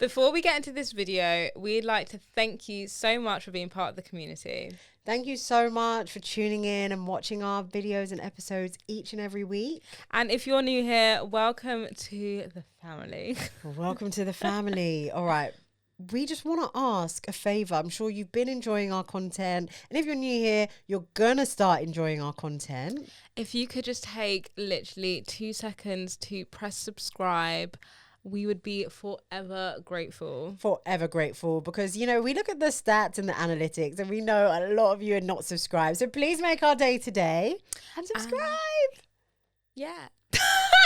Before we get into this video, we'd like to thank you so much for being part of the community. Thank you so much for tuning in and watching our videos and episodes each and every week. And if you're new here, welcome to the family. Welcome to the family. All right. We just want to ask a favor. I'm sure you've been enjoying our content. And if you're new here, you're going to start enjoying our content. If you could just take literally 2 seconds to press subscribe, we would be forever grateful. Forever grateful because, you know, we look at the stats and the analytics and we know a lot of you are not subscribed. So please make our day today and subscribe. Yeah.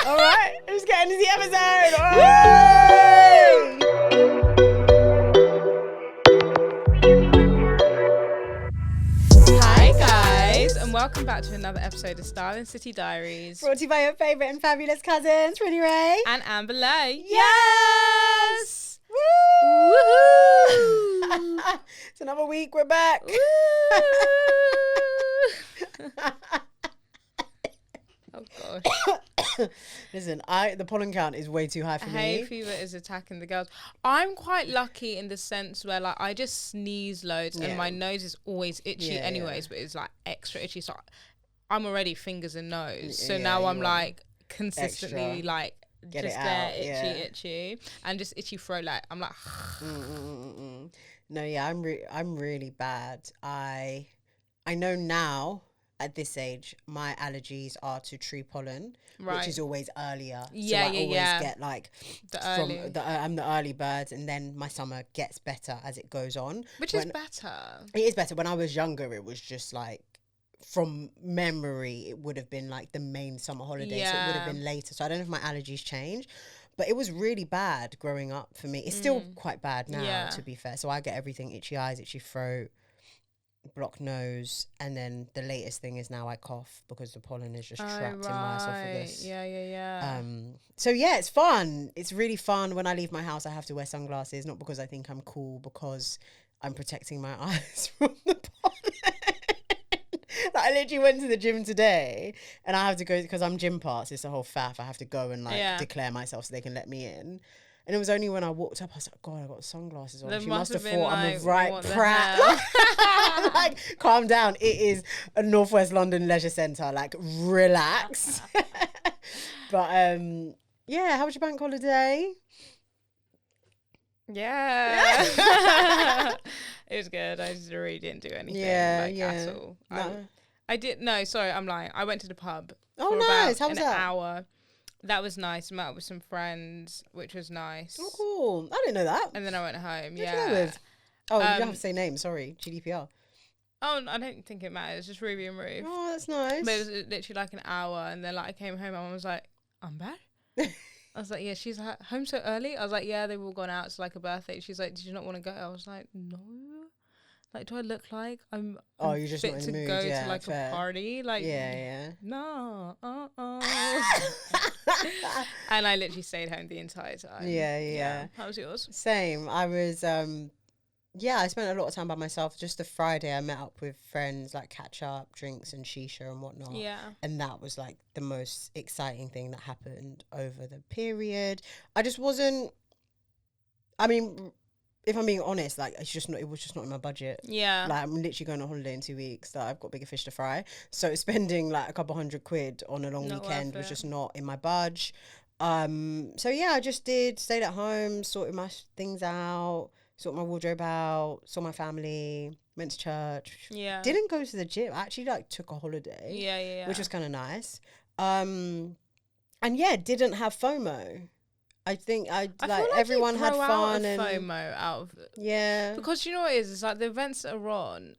All right. Let's get into the episode. Hi guys, and welcome back to another episode of Styling City Diaries. Brought to you by your favourite and fabulous cousins, Prinny Ray and Amber Lay. Yes! Woo! It's another week, we're back. Oh gosh. Listen, the pollen count is way too high for me. Hay fever is attacking the girls. I'm quite lucky in the sense where like I just sneeze loads and my nose is always itchy anyways, but it's like extra itchy. So I'm already fingers and nose. So now I'm like consistently extra. like Get just it there out, itchy and just itchy throat. Like I'm like No, yeah, I'm really bad. I know now at this age my allergies are to tree pollen, which is always earlier. So I always get like I'm the early birds, and then my summer gets better as it goes on. Which is better. It is better. When I was younger, it was just like from memory, it would have been like the main summer holiday, so it would have been later. So I don't know if my allergies change. But it was really bad growing up for me. It's still quite bad now, to be fair. So I get everything: itchy eyes, itchy throat, blocked nose, and then the latest thing is now I cough because the pollen is just trapped in my esophagus. So yeah, it's fun. It's really fun. When I leave my house, I have to wear sunglasses, not because I think I'm cool, because I'm protecting my eyes from the pollen. Like, I literally went to the gym today and I have to go because I'm gym pass. It's a whole faff. I have to go and like declare myself so they can let me in. And it was only when I walked up, I was like, God, I got sunglasses on. She must have thought I'm a right prat. Like, calm down. It is a Northwest London leisure centre. Like, relax. But yeah, how was your bank holiday? Yeah. It was good. I just really didn't do anything at all. No. I'm lying. I went to the pub. Oh, nice. How was that? that? An hour. That was nice. Met up with some friends, which was nice. Oh, cool. I didn't know that. And then I went home. Who'd you go with? Oh, you don't have to say names. Sorry. GDPR. Oh, I don't think it matters. It's just Ruby and Ruth. Oh, that's nice. But it was literally like an hour. And then like I came home and I was like, I'm back. I was like, yeah, she's like, home so early? I was like, yeah, they've all gone out. It's like a birthday. She's like, did you not want to go? I was like, no. Like, do I look like I'm you're just fit not in to the mood. go Yeah, to like fair. a party? Like, no. And I literally stayed home the entire time. Yeah. How was yours? Same. I was, I spent a lot of time by myself. Just the Friday, I met up with friends, like catch up, drinks and shisha and whatnot. Yeah. And that was like the most exciting thing that happened over the period. I just wasn't, I mean, if I'm being honest, like it was just not in my budget. Yeah. Like I'm literally going on holiday in 2 weeks. That I've got bigger fish to fry. So spending like a couple £100 on a long weekend was just not in my budge. So yeah, I just stayed at home, sorted my things out, sorted my wardrobe out, saw my family, went to church. Yeah. Didn't go to the gym. I actually like took a holiday. Yeah. Which was kind of nice. And yeah, didn't have FOMO. I think I like everyone had fun and FOMO out of it. Yeah. Because you know what it is? It's like the events that are on,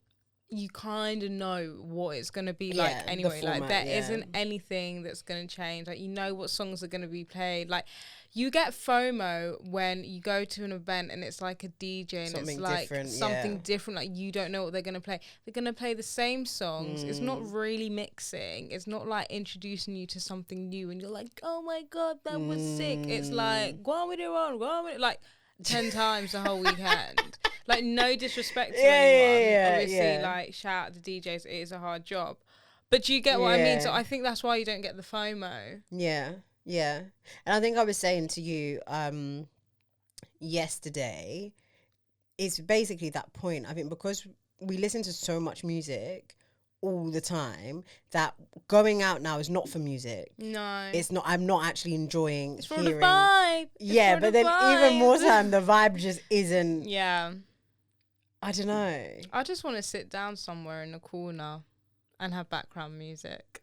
you kind of know what it's going to be like anyway. Format, like there isn't anything that's going to change. Like you know what songs are going to be played. Like you get FOMO when you go to an event and it's like a DJ and something it's like different, something different. Like you don't know what they're going to play. They're going to play the same songs. It's not really mixing. It's not like introducing you to something new and you're like, oh my God, that was sick. It's like, go on with it, like 10 times the whole weekend. Like no disrespect to anyone. Obviously, like shout out to DJs. It is a hard job. But you get what I mean? So I think that's why you don't get the FOMO. Yeah. And I think I was saying to you, yesterday is basically that point. I think because we listen to so much music all the time that going out now is not for music. No, it's not. I'm not actually enjoying it's for hearing. the vibe. Yeah, but then even more time, the vibe just isn't. Yeah, I don't know. I just want to sit down somewhere in a corner and have background music.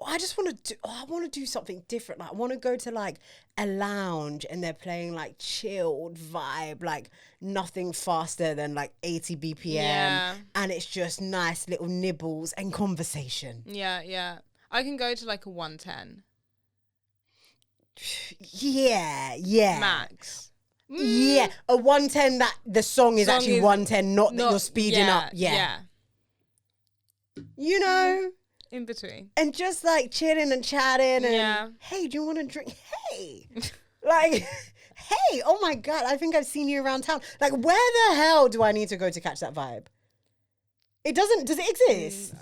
I just want to do. I want to do something different. Like I want to go to like a lounge and they're playing like chilled vibe, like nothing faster than like 80 BPM, and it's just nice little nibbles and conversation. Yeah. I can go to like a 110. Yeah. Max. Yeah, a 110 that the song is actually 110, not that you're speeding up. Yeah. You know. In between. And just like chilling and chatting and hey, do you want to drink? Hey. Like, hey, oh my God, I think I've seen you around town. Like, where the hell do I need to go to catch that vibe? It doesn't, does it exist?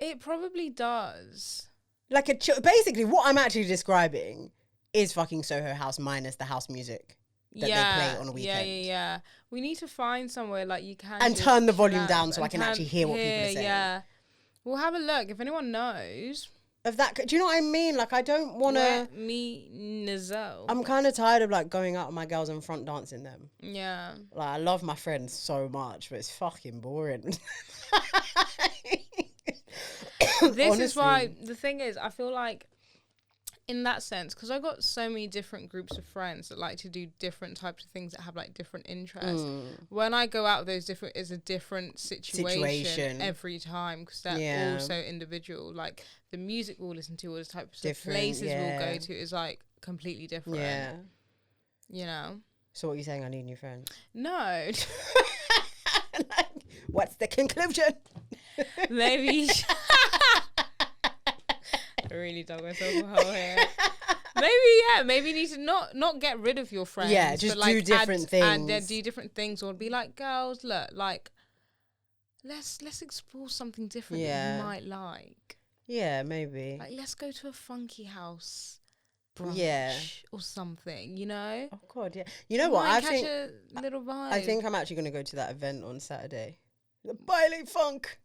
It probably does. Like basically what I'm actually describing is fucking Soho House minus the house music that they play on a weekend. Yeah. We need to find somewhere like you can. And turn the volume down so I can actually hear what people are saying. Yeah. We'll have a look. If anyone knows. Of that, do you know what I mean? Like, I don't want to. Let me know. I'm kind of tired of like going out with my girls in front dancing them. Yeah. Like, I love my friends so much, but it's fucking boring. This is why, the thing is, I feel like in that sense, because I got so many different groups of friends that like to do different types of things that have like different interests. When I go out with those different, it's a different situation every time because they're all so individual. Like the music we'll listen to, all the types of places we'll go to is like completely different. Yeah. You know? So what are you saying? I need new friends? No. Like, what's the conclusion? Maybe. I really dug myself a hole here. Maybe you need to not get rid of your friends. Yeah, just but like do different things. And then do different things, or be like, girls, look, like, let's explore something different that you might like. Yeah, maybe. Like, let's go to a funky house brunch or something, you know? Oh God, yeah. You know what? I think a little vibe. I think I'm actually going to go to that event on Saturday. The Bailey Funk.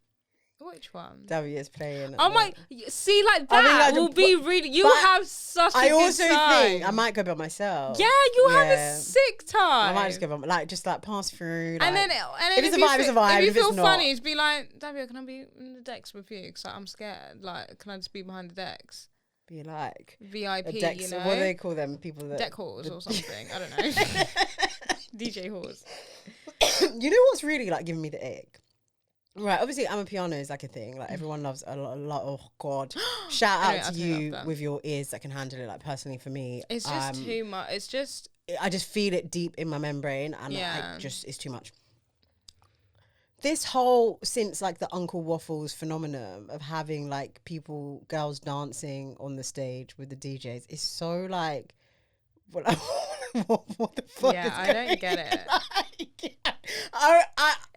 Which one? W is playing. Oh my! See, like that will be really. You have such a good time. I also think I might go by myself. Yeah, you have a sick time. I might just go by, just pass through. Like, and then if it's a vibe, it's a vibe. If you feel funny, just be like, Davia, can I be in the decks with you? Because I'm scared. Like, can I just be behind the decks? Be like VIP, decks, you know? What do they call them? People that deck whores or something. I don't know. DJ whores. You know what's really like giving me the ick? Right, obviously Amapiano is like a thing. Like everyone loves a lot. Oh God! Shout out to you with your ears that can handle it. Like personally, for me, it's just too much. It's just I just feel it deep in my membrane, and it's too much. This whole since like the Uncle Waffles phenomenon of having like girls dancing on the stage with the DJs is so like, what the fuck? Yeah, I don't get it.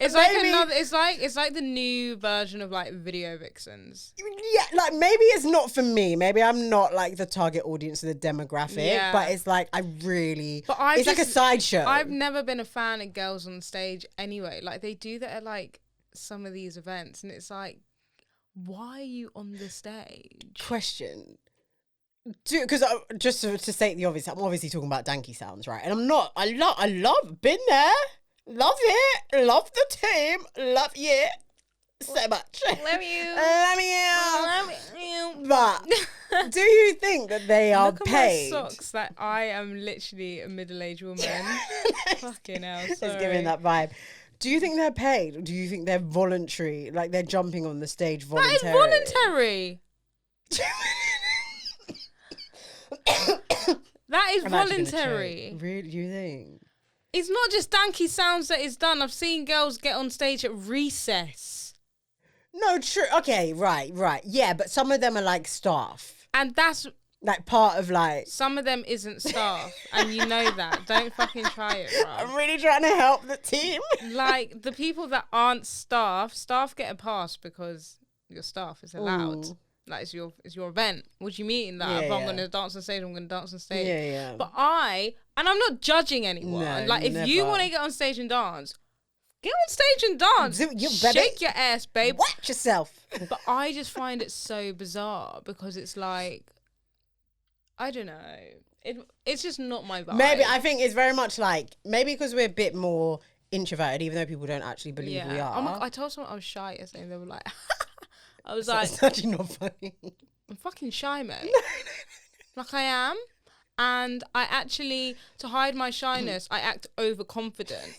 It's like it's like the new version of like video vixens. Yeah, like maybe it's not for me. Maybe I'm not like the target audience of the demographic. Yeah. But it's like it's like a sideshow. I've never been a fan of girls on stage anyway. Like they do that at like some of these events, and it's like, why are you on the stage? Question. Because just to state the obvious, I'm obviously talking about danky sounds, right? And I'm not. I love. Been there. Love it. Love the team. Love you so much. Love you. Love you. But do you think that they are paid? Look at my socks. That I am literally a middle-aged woman. Fucking hell. Sorry. It's giving that vibe. Do you think they're paid? Or do you think they're voluntary? Like they're jumping on the stage voluntarily? That is voluntary. That is voluntary. Really? You think? It's not just danky sounds that is done. I've seen girls get on stage at recess. No, true. Okay, right. Yeah, but some of them are like staff. And that's... like part of like... Some of them isn't staff. And you know that. Don't fucking try it, bro. I'm really trying to help the team. Like, the people that aren't staff get a pass because your staff is allowed. Ooh. Like it's your event. What do you mean? Like if I'm gonna dance on stage, I'm gonna dance on stage. Yeah. But I'm not judging anyone. No, like if you never. want to get on stage and dance, get on stage and dance. Shake your ass, babe. Watch yourself. But I just find it so bizarre because it's like, I don't know. It's just not my vibe. Maybe I think it's very much like, maybe because we're a bit more introverted, even though people don't actually believe we are. I told someone I was shy yesterday and they were like, I was like, it's actually not funny. I'm fucking shy, mate. Like I am. And I actually, to hide my shyness, I act overconfident.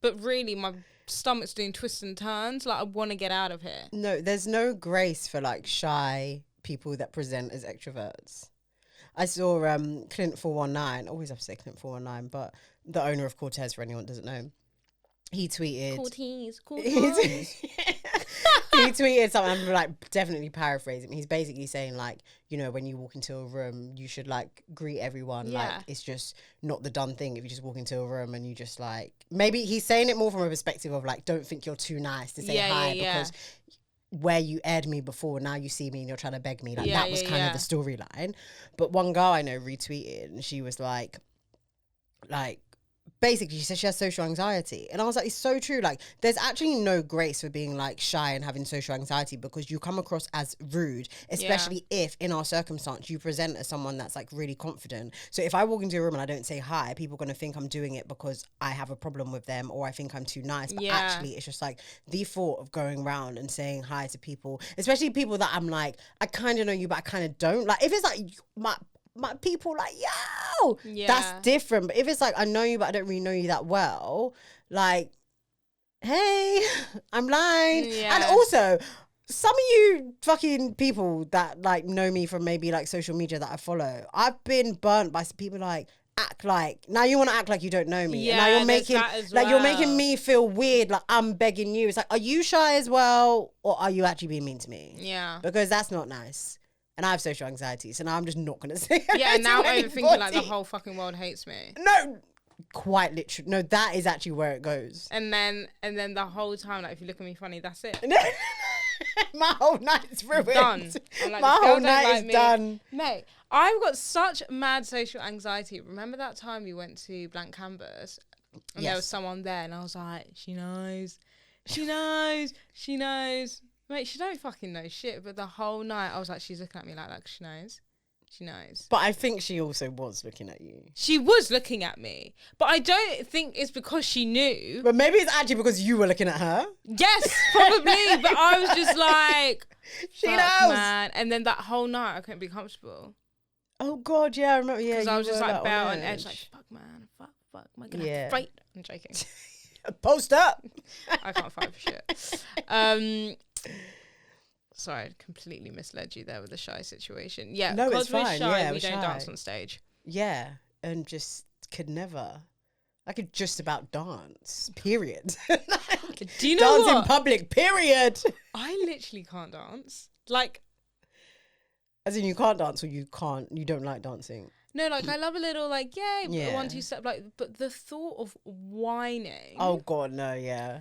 But really, my stomach's doing twists and turns. Like, I want to get out of here. No, there's no grace for, like, shy people that present as extroverts. I saw Clint 419. I always have to say Clint 419, but the owner of Cortez, for anyone who doesn't know, he tweeted... Cortez. He tweeted something, I'm like definitely paraphrasing. He's basically saying like, you know, when you walk into a room, you should like greet everyone. Yeah. Like it's just not the done thing if you just walk into a room and you just like, maybe he's saying it more from a perspective of like, don't think you're too nice to say hi because where you aired me before, now you see me and you're trying to beg me. Like that was kind of the storyline. But one girl I know retweeted and she was like, basically, she said she has social anxiety. And I was like, it's so true. Like, there's actually no grace for being, like, shy and having social anxiety because you come across as rude, especially if, in our circumstance, you present as someone that's, like, really confident. So if I walk into a room and I don't say hi, people are going to think I'm doing it because I have a problem with them or I think I'm too nice. But actually, it's just, like, the thought of going around and saying hi to people, especially people that I'm, like, I kind of know you, but I kind of don't. Like, if it's, like, my people like, yo, that's different. But if it's like, I know you, but I don't really know you that well, like, hey, I'm blind. And also, some of you fucking people that like know me from maybe like social media that I follow, I've been burnt by people like, act like, now you want to act like you don't know me. And now you're making, like, you're making me feel weird, like I'm begging you. It's like, are you shy as well? Or are you actually being mean to me? Yeah. Because that's not nice. And I have social anxiety, so now I'm just not going to say it. Yeah, now I'm overthinking like the whole fucking world hates me. No, quite literally. No, that is actually where it goes. And then the whole time, like, if you look at me funny, that's it. My whole night's ruined. Done. Like, my whole night is done. Mate, I've got such mad social anxiety. Remember that time we went to Blank Canvas? And there was someone there, and I was like, she knows. Mate, she don't fucking know shit, but the whole night I was like, she's looking at me like that 'cause she knows. She knows. But I think she also was looking at you. She was looking at me, but I don't think it's because she knew. But maybe it's actually because you were looking at her. Yes, probably. But I was just like, she knows. Man. And then that whole night I couldn't be comfortable. Oh God, yeah, I remember. Yeah, because I was just like belt on on edge, like fuck, man, fuck. Am I gonna have to fight? I'm joking. Post up. I can't fight for shit. Sorry, I completely misled you there with the shy situation. Yeah, no, because it's fine. we're shy, yeah, we don't shy. dance on stage. Yeah, and just could never. I could just about dance. Period. Do you know dance what? in public? Period. I literally can't dance. Like, as in you can't dance or you don't like dancing. No, like I love a little like, yay, 1, 2 step, like, but the thought of whining. Oh God, no, yeah.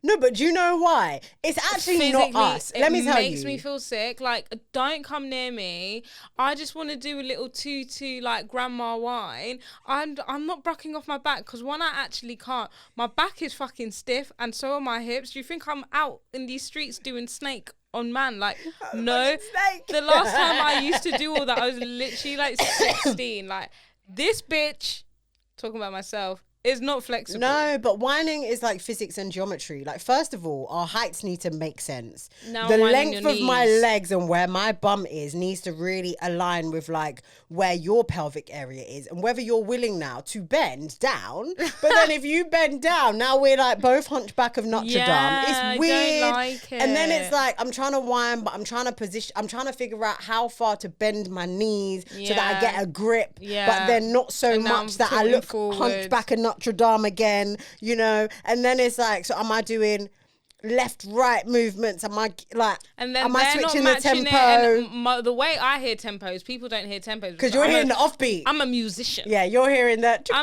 No, but do you know why? It's actually not us. Let me tell you. It makes me feel sick. Like, don't come near me. I just want to do a little tutu, like grandma wine. I'm not brucking off my back because one, I actually can't. My back is fucking stiff and so are my hips. Do you think I'm out in these streets doing snake on man? Like, no. The last time I used to do all that, I was literally like 16. Like, this bitch, talking about myself, is not flexible. No, but whining is like physics and geometry. Like, first of all, our heights need to make sense. Now the length of my legs and where my bum is needs to really align with like where your pelvic area is and whether you're willing now to bend down. But then if you bend down, now we're like both hunchback of Notre Dame. It's weird. I don't like it. And then it's like, I'm trying to whine, but I'm trying to figure out how far to bend my knees so that I get a grip. Yeah. But then not so much that I look hunchback of Notre Dame again, you know. And then it's like, so am I doing left right movements? Am I like, and then am I switching the tempo? The way I hear tempos, people don't hear tempos because you're hearing the offbeat. I'm a musician. Yeah, you're hearing that. You're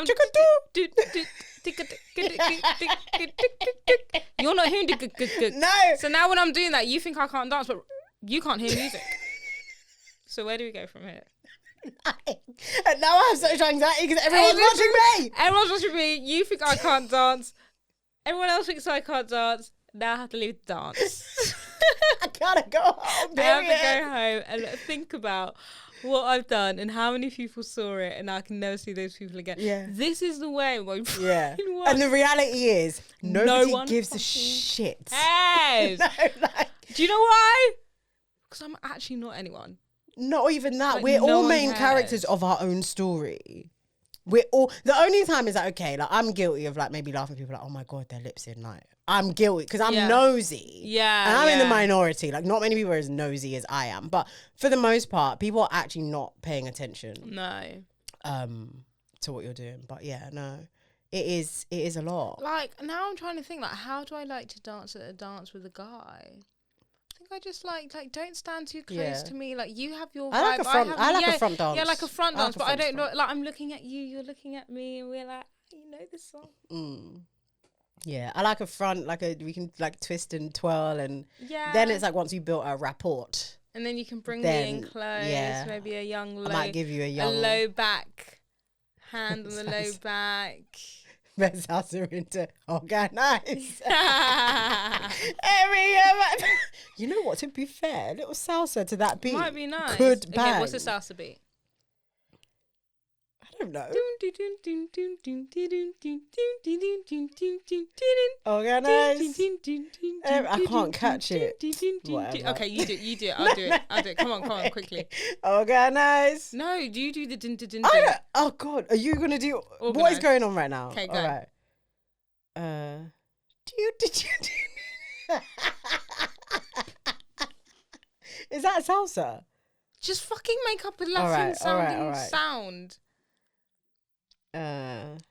not hearing the no. So now when I'm doing that, you think I can't dance, but You can't hear music. So where do we go from here? And now I have such anxiety because everyone's watching me. Everyone's watching me. You think I can't dance. Everyone else thinks I can't dance. Now I have to leave the dance. I gotta go home. I have to go home and think about what I've done and how many people saw it, and I can never see those people again. Yeah. This is the way my Yeah. brain works. And the reality is, nobody one gives a shit. cares. No, like, Do you know why? Because I'm actually not anyone. not even that. Like, We're no all one main cares. characters of our own story. We're all, the only time is like, okay, like I'm guilty of like maybe laughing at people like, oh my God, their lips in, like, I'm guilty because I'm nosy. Yeah. And I'm in the minority. Like, not many people are as nosy as I am. But for the most part, people are actually not paying attention. No. To what you're doing. But yeah, no. It is a lot. Like, now I'm trying to think, like, how do I like to dance at a dance with a guy? I think I just like don't stand too close to me. Like, you have your vibe. I like a front dance. Yeah, like a front dance. But I don't know. front. Like, I'm looking at you, you're looking at me, and we're like, you know this song. Yeah, I like a front, we can like twist and twirl, and Yeah. then it's like once you built a rapport. And then you can bring Then, me in close. yeah. Maybe a young low. I might give you a young low back. Hand on the low back. Best salsa into organize. You know what? To be fair, a little salsa to that beat Might be nice. could Okay, bang. what's the salsa beat? I don't know. Organize. I can't catch it. Whatever. Okay, you do it. I'll do it. Come on, quickly. Organize. No, do you do the din din din? I don't. Oh God, are you gonna do? What is Organize. going on right now? Okay, go. All right. Did you? Is that salsa? Just fucking make up a Latin Alright, sounding alright. sound. It's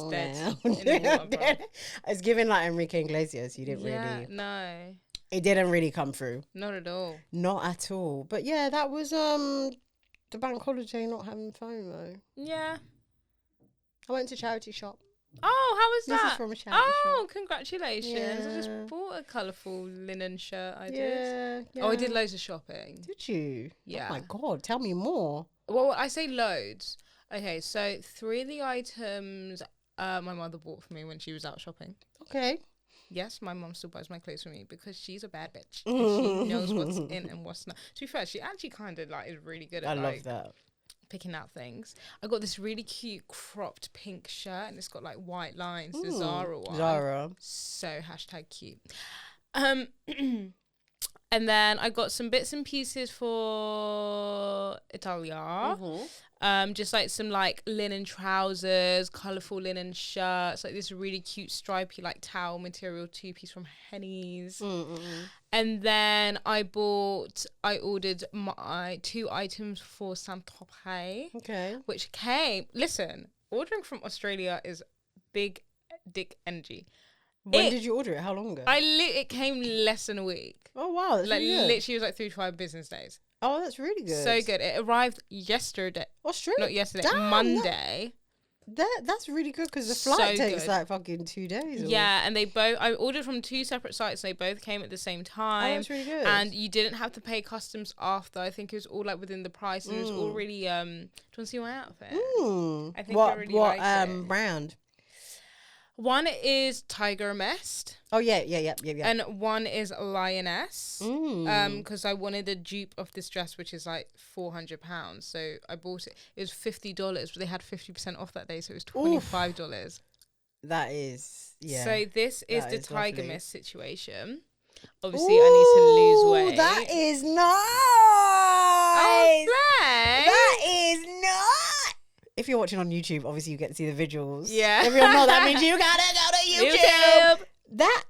dead. In the water, bro. It's giving like Enrique Iglesias. You didn't really. No, It didn't really come through. not at all. Not at all. But yeah, that was the bank holiday not having fun though. Yeah. I went to charity shop. Oh, how was This that? is from a charity Oh, shop. congratulations. I Yeah. just bought a colourful linen shirt. I did. Yeah. Oh, I did loads of shopping. Did you? Yeah. Oh my God, tell me more. Well, I say loads. Okay, so 3 of the items my mother bought for me when she was out shopping. Okay. Yes, my mum still buys my clothes for me because she's a bad bitch. And she knows what's in and what's not. To be fair, she actually kind of like is really good at I love that. picking out things. I got this really cute cropped pink shirt and it's got like white lines. The Zara one. Zara. So #cute. And then I got some bits and pieces for Italia. Just like some like linen trousers, colourful linen shirts, like this really cute stripy like towel material 2-piece from Henny's. And then I ordered my 2 items for Saint-Tropez. Okay. Which came, listen, ordering from Australia is big dick energy. When did you order it? How long ago? It came less than a week. Oh wow, that's Like really good. literally it was like 3 to 5 business days. Oh, that's really good. So good. It arrived yesterday. Australia. Not yesterday. Damn, Monday. That's really good because the So flight takes good. like fucking 2 days. Yeah, and I ordered from 2 separate sites. They both came at the same Oh, time. that's really good. And you didn't have to pay customs after. I think it was all like within the price. And it was all really do you want to see my outfit? I think I really what liked it. brand? One is Tiger Mist. Oh yeah. And one is Lioness. Because I wanted a dupe of this dress, which is like £400. So I bought it. It was $50, but they had 50% off that day, so it was $25. That is So this is the is Tiger lovely. Mist situation. Obviously, I need to lose weight. That is nice. Oh, Blake. That is nice. If you're watching on YouTube, obviously you get to see the visuals. Yeah. If you're not, that means you gotta go to YouTube. That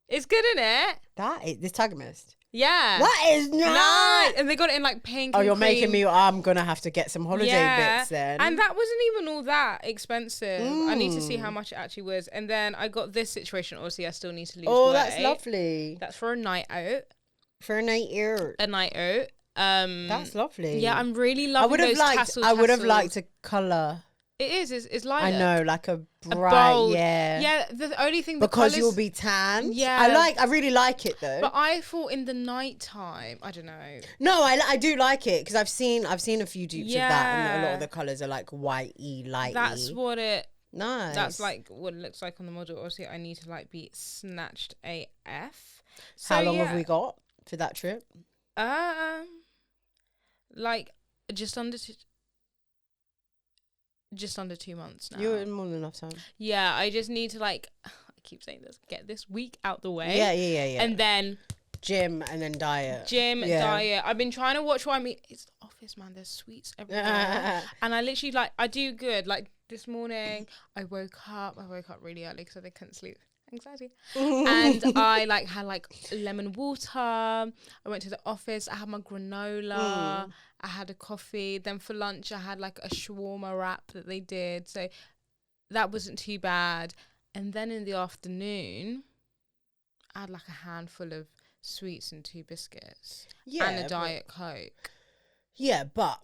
It's good, isn't it? that is this Tiger Mist. Yeah. That is nice. And they got it in like pink. Oh, and you're cream. making me. I'm gonna have to get some holiday bits then. And that wasn't even all that expensive. I need to see how much it actually was. And then I got this situation. Obviously, I still need to lose weight. That's lovely. That's for a night out. For a night out. A night out. That's lovely. Yeah, I'm really loving those tassels. I would have liked a colour It is. It's I lilac. know, like a A bright, bold. yeah. Yeah, the only thing Because you'll be tanned. Yeah. I really like it though. But I thought in the nighttime, I don't know. No, I do like it because I've seen a few dupes of that, and a lot of the Yeah. colours are like whitey, lighty. That's what it. Nice. That's like what it looks like on the model. Obviously, I need to like be snatched AF. So, How long have we got for that trip? Like just under 2 months now. You're in more than enough time. Yeah, I just need to like. I keep saying this. Get this week out the way. Yeah. And then gym and then diet. Diet. I've been trying to watch what I mean. It's the office, man. There's sweets everywhere. And I literally like, I do good. Like this morning, I woke up really early because I couldn't sleep. Anxiety. And I like had like lemon water. I went to the office. I had my granola. I had a coffee. Then for lunch, I had like a shawarma wrap that they did. So that wasn't too bad. And then in the afternoon, I had like a handful of sweets and 2 biscuits and a Diet Coke. Yeah, but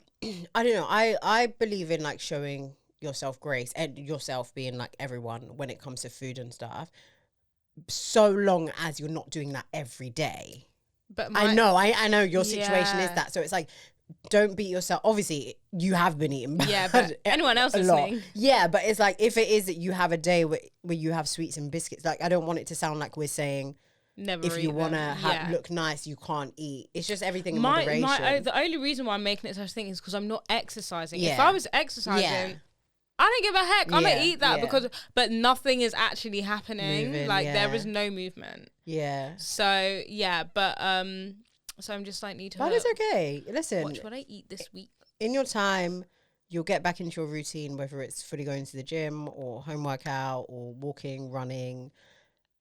I don't know. I believe in like showing yourself grace and yourself being like everyone when it comes to food and stuff, so long as you're not doing that every day. But I know your situation is that, so it's like, don't beat yourself. Obviously you have been eating bad. Yeah, but anyone else listening, yeah, but it's like, if it is that you have a day where you have sweets and biscuits, like I don't want it to sound like we're saying never if you want to look nice you can't eat. It's just everything in moderation. The only reason why I'm making it such a thing is because I'm not exercising. If I was exercising, I don't give a heck. I'm gonna eat that but nothing is actually happening. There is no movement. Yeah. So so I'm just like need to. But it's okay. Listen. Watch what I eat this week. In your time, you'll get back into your routine, whether it's fully going to the gym or home workout or walking, running,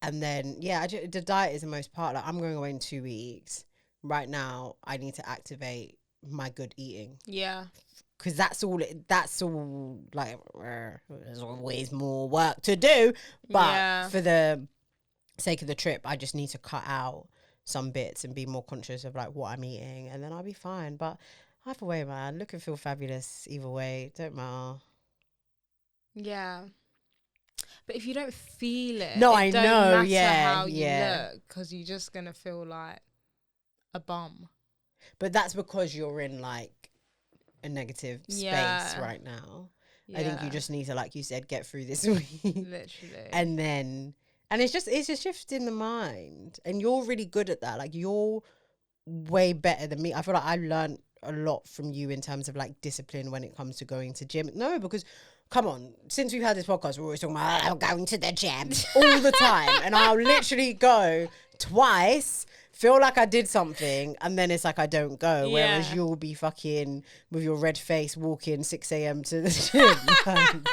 and then the diet is the most part. Like I'm going away in 2 weeks. Right now, I need to activate my good eating. Yeah. Because that's all. Like there's always more work to do, but for the sake of the trip, I just need to cut out some bits and be more conscious of like what I'm eating, and then I'll be fine. But either way, man, look and feel fabulous either way. Don't matter. Yeah. But if you don't feel it, no, it I don't know. Matter Yeah, how you look, because you're just gonna feel like a bum. But that's because you're in like a negative space right now. I think you just need to, like you said, get through this week. Literally. And it's a shift in the mind. And you're really good at that. Like you're way better than me. I feel like I learned a lot from you in terms of like discipline when it comes to going to gym. No, because come on, since we've had this podcast, we're always talking about I'm going to the gym all the time. And I'll literally go twice, feel like I did something, and then it's like I don't go. Whereas you'll be fucking with your red face walking 6 a.m. to the gym.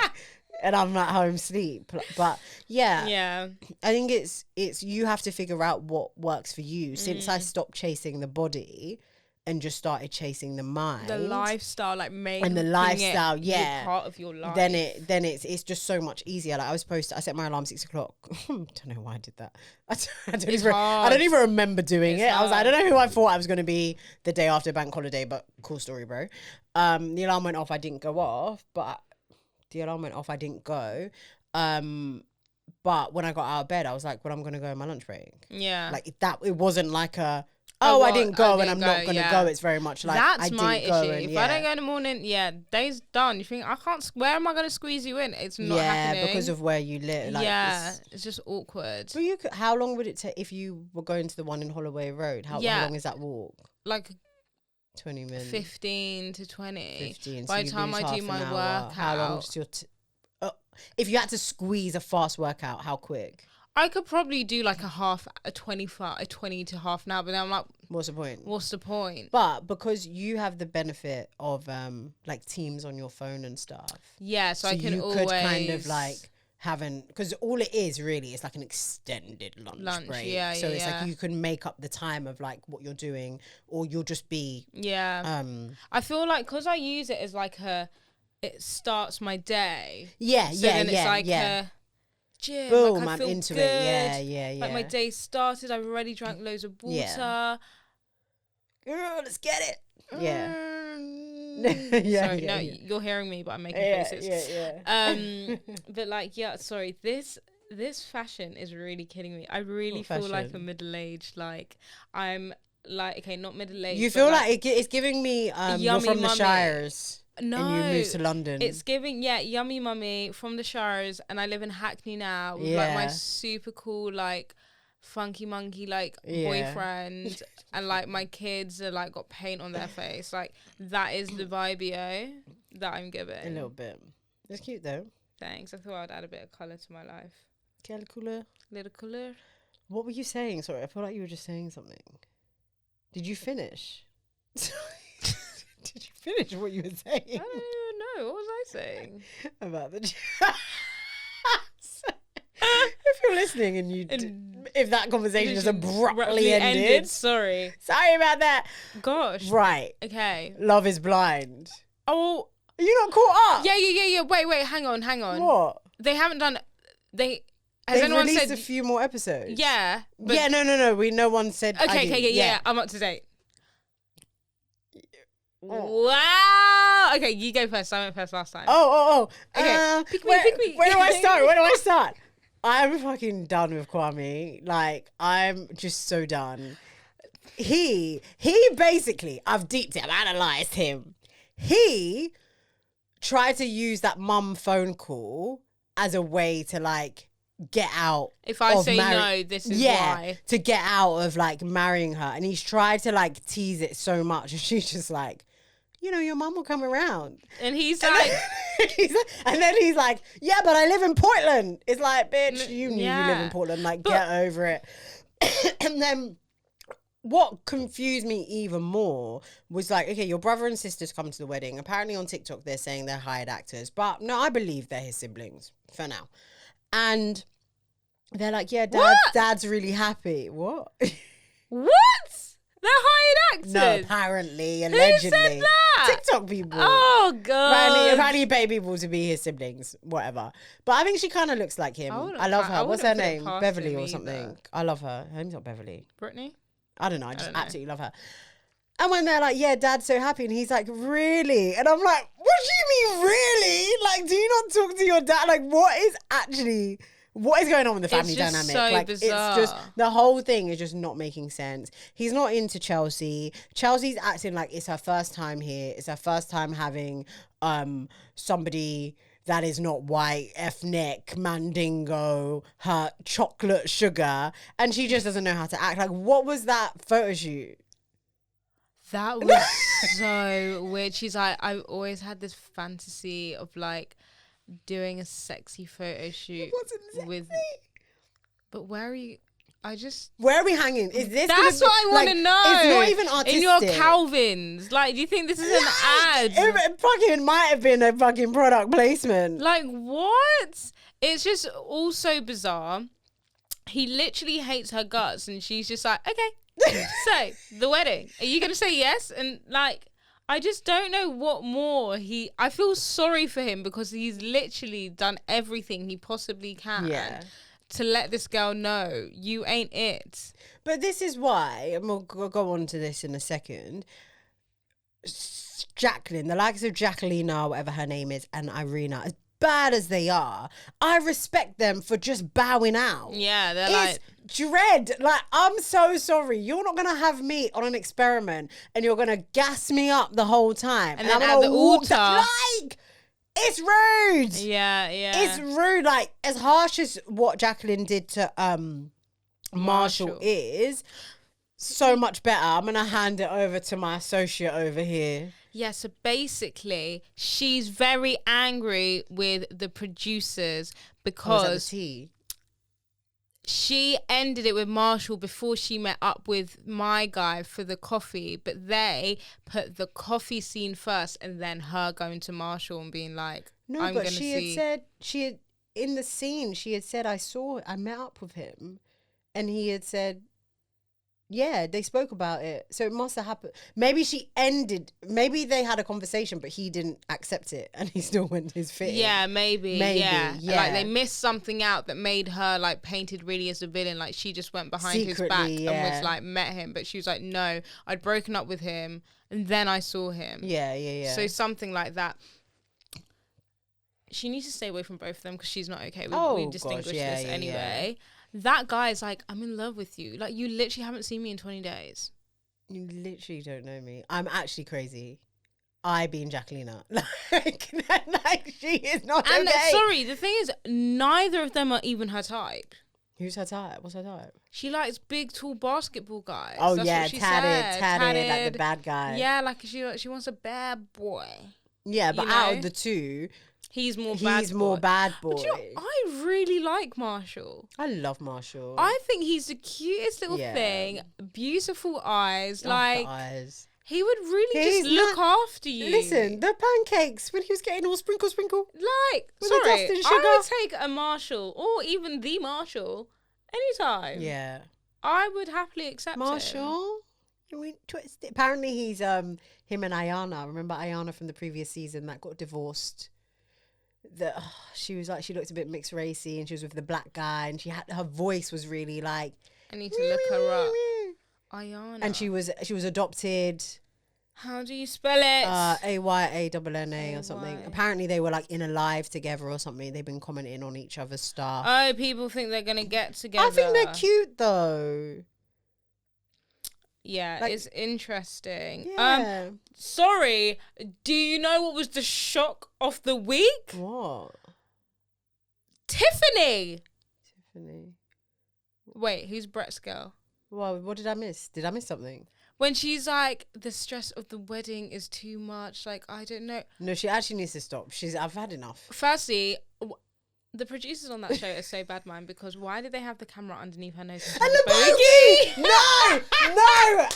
And I'm at home sleep. But I think it's you have to figure out what works for you. Since I stopped chasing the body and just started chasing the mind, the lifestyle, like making and the lifestyle, part of your life. Then it's just so much easier. Like I set my alarm 6 o'clock. Don't know why I did that. I don't even remember doing it. I was like, I don't know who I thought I was going to be the day after bank holiday, but cool story, bro. The alarm went off. I didn't go off, but the alarm went off. I didn't go. But when I got out of bed, I was like, well, I'm going to go on my lunch break. Yeah. Like that, it wasn't like I didn't go and I'm not going to go. It's very much like, that's my issue. If I don't go in the morning, day's done. You think, where am I going to squeeze you in? It's not happening. Yeah, because of where you live. Like, it's just awkward. So how long would it take if you were going to the one in Holloway Road? How long is that walk? Like 20 minutes. 15 to 20. 15. By the time I do my workout. How long is your if you had to squeeze a fast workout, how quick? I could probably do like a 20 to half an hour, but then I'm like, what's the point? What's the point? But because you have the benefit of like Teams on your phone and stuff. Yeah, so I can you could kind of like because all it is really is like an extended lunch break. Yeah, so it's like you can make up the time of like what you're doing, or you'll just be. Yeah. I feel like because I use it as like it starts my day. Yeah, so then it's like gym. Boom, like I feel I'm into good. it. Yeah. Like my day started. I've already drank loads of water. Girl, let's get it. Yeah. Sorry, no, you're hearing me, but I'm making faces. But like, yeah, sorry, this fashion is really kidding me. I really feel like a middle-aged, like I'm like, okay, not middle-aged. You feel like it's giving me you're from the Shires. No, and you moved to London. It's giving, yummy mummy from the Shires, and I live in Hackney now with like my super cool like funky monkey like boyfriend, and like my kids are like got paint on their face. Like that is the vibio that I'm giving. A little bit. It's cute though. Thanks. I thought I'd add a bit of colour to my life. Quelle couleur? Little colour. What were you saying? Sorry, I feel like you were just saying something. Did you finish? Did you finish what you were saying? I don't even know. What was I saying? About the... If you're listening and if that conversation is abruptly ended. Sorry about that. Gosh. Right. Okay. Love is Blind. Oh. Are you not caught up? Yeah. Wait, hang on. What? They haven't done... They've anyone released a few more episodes. Yeah. Yeah, no. No one said... Okay, yeah. I'm up to date. Wow. Okay, you go first. I went first last time. Oh. Okay. Pick me. Where do I start? I'm fucking done with Kwame. Like, I'm just so done. He basically, I've deeped it, I've analysed him. He tried to use that mum phone call as a way to like get out. If I say no, this is why. To get out of like marrying her. And he's tried to like tease it so much. And she's just like, you know, your mum will come around. And he's like... and then he's like, yeah, but I live in Portland. It's like, bitch, you knew you live in Portland. Like, get over it. And then what confused me even more was like, okay, your brother and sisters come to the wedding. Apparently on TikTok, they're saying they're hired actors. But no, I believe they're his siblings for now. And they're like, yeah, dad's really happy. What? What? They're hired actors? No, apparently, allegedly. Who said that? TikTok people. Oh, God. Apparently pay people to be his siblings, whatever. But I think she kind of looks like him. I love her. What's her name? Beverly or something. Either. I love her. Her name's not Beverly. Brittany? I don't know. I just absolutely love her. And when they're like, yeah, dad's so happy. And he's like, really? And I'm like, what do you mean, really? Like, do you not talk to your dad? Like, what is going on with the family dynamic? So like, bizarre. It's just, the whole thing is just not making sense. He's not into Chelsea. Chelsea's acting like it's her first time here. It's her first time having somebody that is not white, ethnic, mandingo, her chocolate sugar. And she just doesn't know how to act. Like, what was that photo shoot? That was so weird. She's like, I've always had this fantasy of like doing a sexy photo shoot. It wasn't sexy. But where are you? Where are we hanging? Is this? That's what I want to know. It's not even artistic. In your Calvins, like, do you think this is an ad? It fucking might have been a fucking product placement. Like, what? It's just all so bizarre. He literally hates her guts, and she's just like, okay. So the wedding, are you gonna say yes? And like, I just don't know what more I feel sorry for him because he's literally done everything he possibly can to let this girl know you ain't it. But this is why, and we'll go on to this in a second, Jacqueline, the likes of Jacqueline, or whatever her name is, and Irina, as bad as they are, I respect them for just bowing out. Yeah, they're like... dread. Like, I'm so sorry. You're not going to have me on an experiment and you're going to gas me up the whole time. And then at the altar... Like, it's rude. Yeah. It's rude. Like, as harsh as what Jacqueline did to Marshall is, so much better. I'm going to hand it over to my associate over here. Yeah, so basically, she's very angry with the producers because she ended it with Marshall before she met up with my guy for the coffee, but they put the coffee scene first and then her going to Marshall and being like, no, I'm but gonna in the scene, she had said, I met up with him, and he had said, Yeah, they spoke about it. So it must have happened. Maybe they had a conversation, but he didn't accept it and he still went his fitting. Yeah, maybe. Yeah. Like they missed something out that made her like painted really as a villain. Like she just went behind his back and was like met him. But she was like, no, I'd broken up with him and then I saw him. Yeah. So something like that. She needs to stay away from both of them because she's not okay. We distinguished this anyway. That guy is like, I'm in love with you. Like, you literally haven't seen me in 20 days. You literally don't know me. I'm actually crazy. I being Jacquelina. like she is not and okay. Sorry, the thing is, neither of them are even her type. Who's her type? What's her type? She likes big, tall basketball guys. Oh, That's what she said. tatted, like the bad guy. Yeah, like she wants a bad boy. Yeah, but out of the two... He's more bad boy. But you know, I really like Marshall. I love Marshall. I think he's the cutest little thing. Beautiful eyes. Like, eyes. He would really just look after you. Listen, the pancakes when he was getting all sprinkle. Like, with sorry, the dust and sugar. I would take a Marshall or even the Marshall anytime. Yeah. I would happily accept Marshall. Apparently he's him and Ayana. Remember Ayana from the previous season that got divorced? She looked a bit mixed racy and she was with the black guy and her voice was really like, I need to look her up. Ayana. And she was adopted. How do you spell it? Ayana or something. Apparently they were like in a live together or something. They've been commenting on each other's stuff. Oh, people think they're gonna get together. I think they're cute though. Yeah, like, it's interesting. Yeah. Sorry, do you know what was the shock of the week? What? Tiffany. Wait, who's Brett's girl? Well, what did I miss? Did I miss something? When she's like, the stress of the wedding is too much. Like, I don't know. No, she actually needs to stop. I've had enough. Firstly, the producers on that show are so bad, man, because why did they have the camera underneath her nose? And the bogey! No! Amber!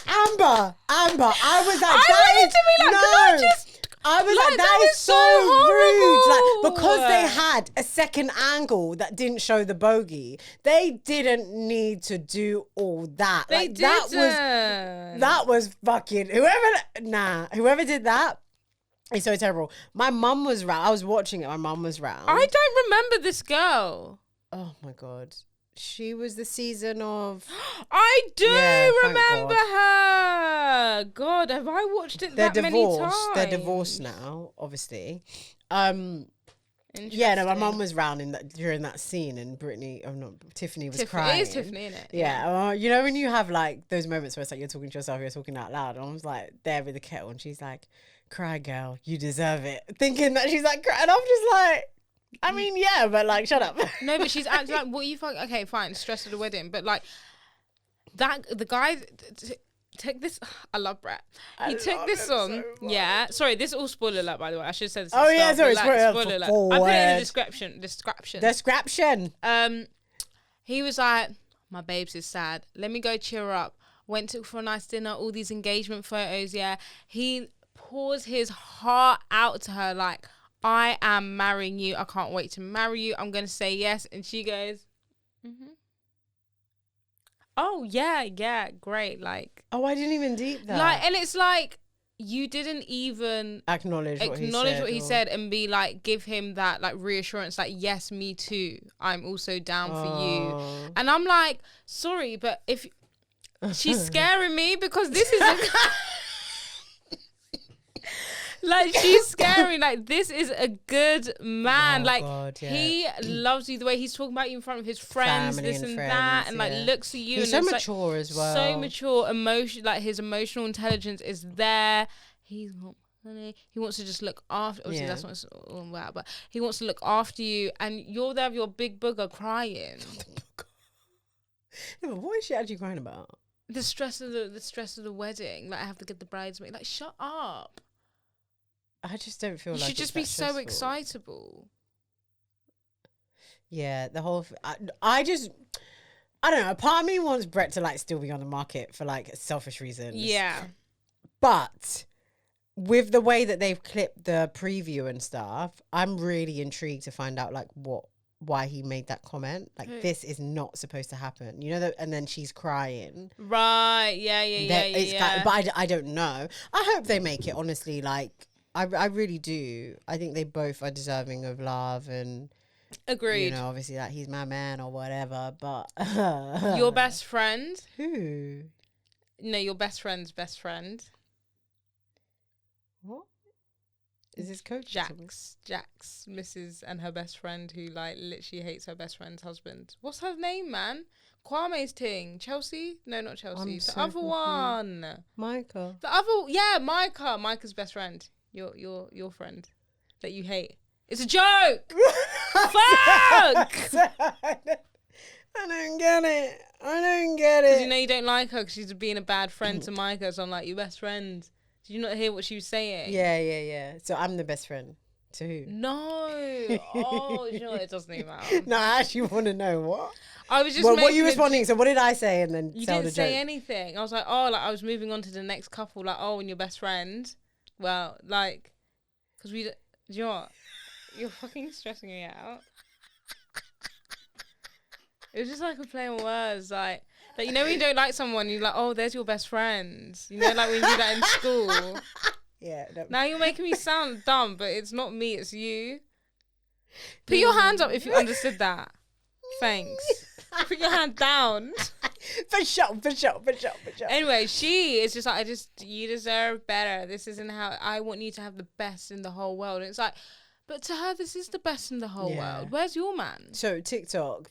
I was like, I was like, that is so rude. Like, because they had a second angle that didn't show the bogey, they didn't need to do all that. They like, didn't. That was fucking whoever did that. It's so terrible. My mum was round. I was watching it. My mum was round. I don't remember this girl. Oh my God. She was the season of... I do remember her. God, have I watched it that many times? They're divorced now, obviously. Yeah, no, my mum was round during that scene and Tiffany was crying. It is Tiffany, isn't it? Yeah. You know when you have like those moments where it's like you're talking to yourself, you're talking out loud, and I was like there with the kettle and she's like, cry girl, you deserve it. Thinking that she's like crying. I'm just like, I mean, yeah, but like, shut up. No, but she's acting like, what you fuck? Okay, fine, stress of the wedding. But like, the guy took this. I love Brett. He took this on. So yeah. Sorry, this is all spoiler alert, by the way. I should have said this. Sorry, spoiler alert. I put it in the description. He was like, my babes is sad. Let me go cheer her up. Went for a nice dinner, all these engagement photos, yeah. He pours his heart out to her like, I am marrying you. I can't wait to marry you. I'm going to say yes. And she goes, oh, yeah, great. Like, oh, I didn't even deep that. Like, and it's like, you didn't even acknowledge what he said and be like, give him that like reassurance, like, yes, me too. I'm also down for you. And I'm like, sorry, but if she's scaring me because this is like, she's scary. Like, this is a good man. Like, God, yeah. He loves you the way he's talking about you in front of his friends, family this and friends, that, and like looks at you. He's and so mature as well. So mature, like his emotional intelligence is there. He's not funny. He wants to just look after. Obviously, that's not all about, but he wants to look after you, and you're there with your big booger crying. No, but what is she actually crying about? The stress of the wedding. Like, I have to get the bridesmaid. Like, shut up. I just don't feel like you should just be so excitable. Yeah, the whole. I don't know. Part of me wants Brett to like still be on the market for like selfish reasons. Yeah, but with the way that they've clipped the preview and stuff, I'm really intrigued to find out like what why he made that comment. Like, this is not supposed to happen. You know that? And then she's crying. Right. Yeah. But I don't know. I hope they make it, honestly. Like, I really do. I think they both are deserving of love and... Agreed. You know, obviously, like, he's my man or whatever, but... Your best friend? Who? No, your best friend's best friend. What? Is this coach? Jax, Mrs. and her best friend who like literally hates her best friend's husband. What's her name, man? Kwame's thing. Chelsea? No, not Chelsea. The other one. Micah. Micah. Micah's best friend. Your friend that you hate. It's a joke. Fuck. I don't get it. Because you know you don't like her because she's being a bad friend to Micah. So I'm like, your best friend. Did you not hear what she was saying? Yeah. So I'm the best friend to who? No. Oh, you know what? It doesn't even matter. No, I actually want to know what. I was just. What are you responding? So what did I say? And then you tell didn't the say joke? anything. I was like, oh, like I was moving on to the next couple. Like, oh, and your best friend. Well, like, because do you know what? You're fucking stressing me out. It was just like a play on words, like you know when you don't like someone, you're like, oh, there's your best friend. You know, like when you do that in school. Yeah. Now you're making me sound dumb, but it's not me, it's you. Put your hands up if you understood that. Thanks. Put your hand down. For sure. Anyway, she is just like, you deserve better. This isn't how, I want you to have the best in the whole world. And it's like, but to her, this is the best in the whole world. Where's your man? So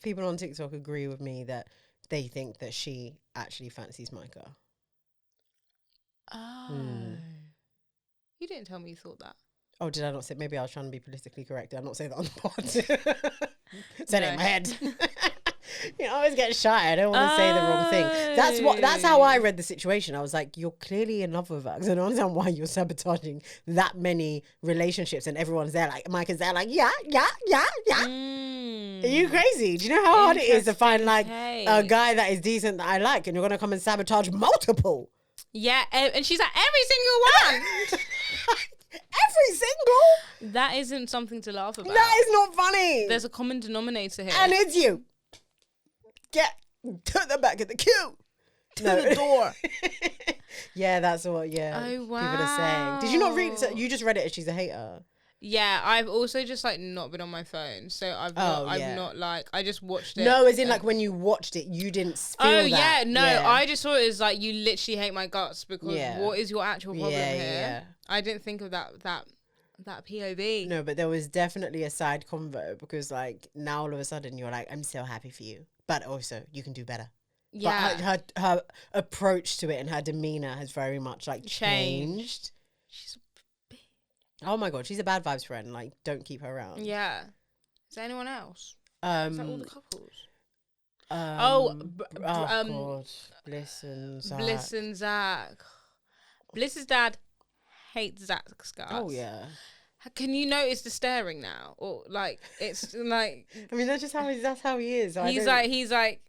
people on TikTok agree with me that they think that she actually fancies Micah. Oh. You didn't tell me you thought that. Oh, did I not say? Maybe I was trying to be politically correct. Did I not say that on the pod? Said it in my head. You know, I always get shy. I don't want to say the wrong thing. That's how I read the situation. I was like, you're clearly in love with her. I don't understand why you're sabotaging that many relationships and everyone's there. Like, Micah's there like, yeah. Are you crazy? Do you know how hard it is to find like a guy that is decent that I like and you're going to come and sabotage multiple? Yeah, and she's like, every single one. Every single? That isn't something to laugh about. That is not funny. There's a common denominator here. And it's you. Get to the back of the queue. To the door. Yeah, that's what, oh, wow. people are saying. Did you not read it? You just read it as she's a hater. Yeah, I've also just like not been on my phone. So I've not like, I just watched it. No, as in like when you watched it, you didn't feel that. Oh, yeah, no, I just thought it was like, you literally hate my guts because what is your actual problem here? Yeah. I didn't think of that POV. No, but there was definitely a side convo because like now all of a sudden you're like, I'm so happy for you. But also you can do better. Yeah. But her approach to it and her demeanor has very much like changed. She's oh my God, she's a bad vibes friend. Like, don't keep her around. Yeah. Is there anyone else? Is that all the couples? God. Bliss and Zach. Bliss's dad hates Zach's guts. Oh yeah. Can you notice the staring now? Or like it's like I mean that's how he is. So he's like he's like